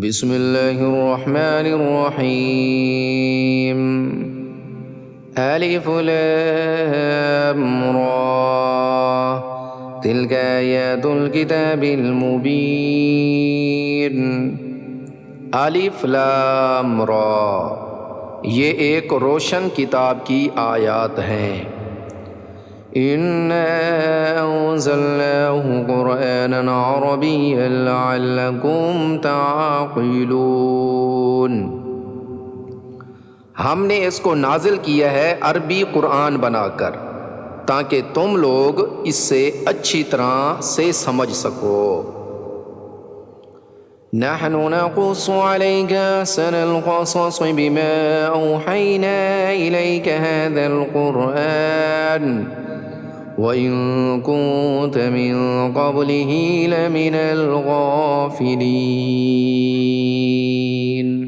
بسم اللہ الرحمن الرحیم الف لام را تلک آیات الکتاب المبین۔ الف لام را، یہ ایک روشن کتاب کی آیات ہیں۔ اِنَّا أَنزَلْنَاهُ قُرْآنًا عَرَبِيًّا لَعَلَّكُمْ تَعْقِلُونَ، ہم نے اس کو نازل کیا ہے عربی قرآن بنا کر تاکہ تم لوگ اس سے اچھی طرح سے سمجھ سکو۔ نحن نقص عليك أحسن القصص بما أوحينا إليك هذا القرآن وَإِن كُنتَ مِن قَبْلِهِ لَمِنَ الْغَافِلِينَ۔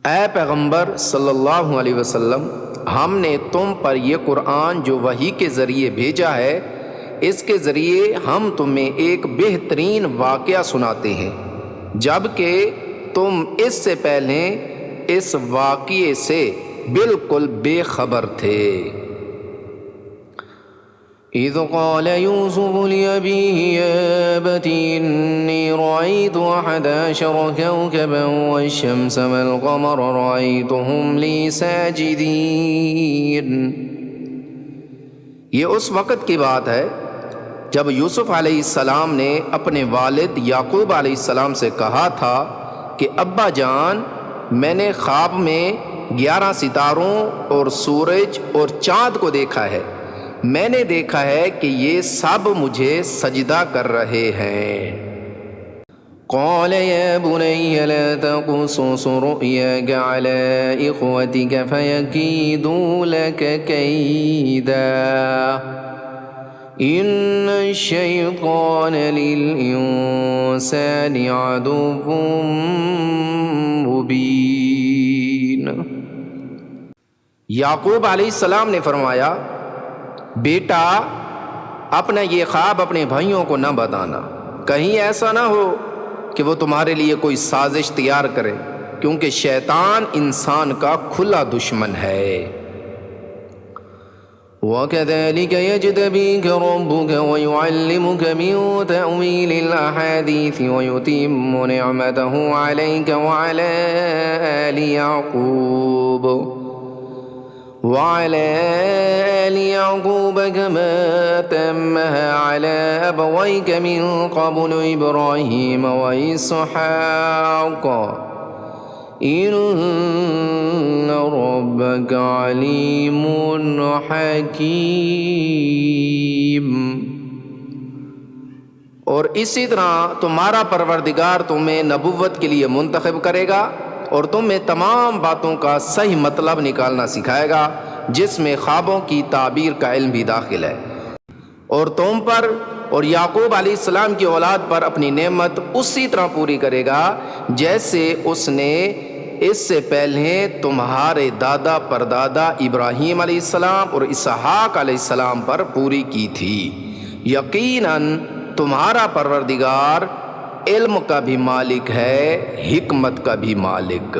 اے پیغمبر صلی اللہ علیہ وسلم، ہم نے تم پر یہ قرآن جو وحی کے ذریعے بھیجا ہے، اس کے ذریعے ہم تمہیں ایک بہترین واقعہ سناتے ہیں، جبکہ تم اس سے پہلے اس واقعے سے بالکل بے خبر تھے۔ اِذْ قَالَ يُوسُفُ لِأَبِيهِ يَا أَبَتِ إِنِّي رَأَيْتُ أَحَدَ عَشَرَ كَوْكَبًا وَالشَّمْسَ وَالْقَمَرَ رَأَيْتُهُمْ لِي سَاجِدِينَ۔ یہ اس وقت کی بات ہے جب یوسف علیہ السلام نے اپنے والد یعقوب علیہ السلام سے کہا تھا کہ ابا جان، میں نے خواب میں 11 ستاروں اور سورج اور چاند کو دیکھا ہے، میں نے دیکھا ہے کہ یہ سب مجھے سجدہ کر رہے ہیں۔ قال يا بني لا تقصص رؤياك على إخوتك فيكيدوا لك كيدا إن الشيطان للإنسان عدو مبين۔ یعقوب علیہ السلام نے فرمایا، بیٹا، اپنا یہ خواب اپنے بھائیوں کو نہ بتانا، کہیں ایسا نہ ہو کہ وہ تمہارے لیے کوئی سازش تیار کرے، کیونکہ شیطان انسان کا کھلا دشمن ہے۔ وَكَذَلِكَ يَجْتَبِيكَ رَبُّكَ وَيُعَلِّمُكَ مِن تَأْوِيلِ الْأَحَادِيثِ وَيُتِمُّ نِعْمَتَهُ عَلَيْكَ وَعَلَى آلِ يَعْقُوبَ كما أتمها على أبويك من قبل إبراهيم وإسحاق إن ربك عليم حكيم۔ اور اسی طرح تمہارا پروردگار تمہیں نبوت کے لیے منتخب کرے گا اور تمہیں تمام باتوں کا صحیح مطلب نکالنا سکھائے گا، جس میں خوابوں کی تعبیر کا علم بھی داخل ہے، اور تم پر اور یعقوب علیہ السلام کی اولاد پر اپنی نعمت اسی طرح پوری کرے گا جیسے اس نے اس سے پہلے تمہارے دادا پردادا ابراہیم علیہ السلام اور اسحاق علیہ السلام پر پوری کی تھی۔ یقیناً تمہارا پروردگار علم کا بھی مالک ہے، حکمت کا بھی مالک۔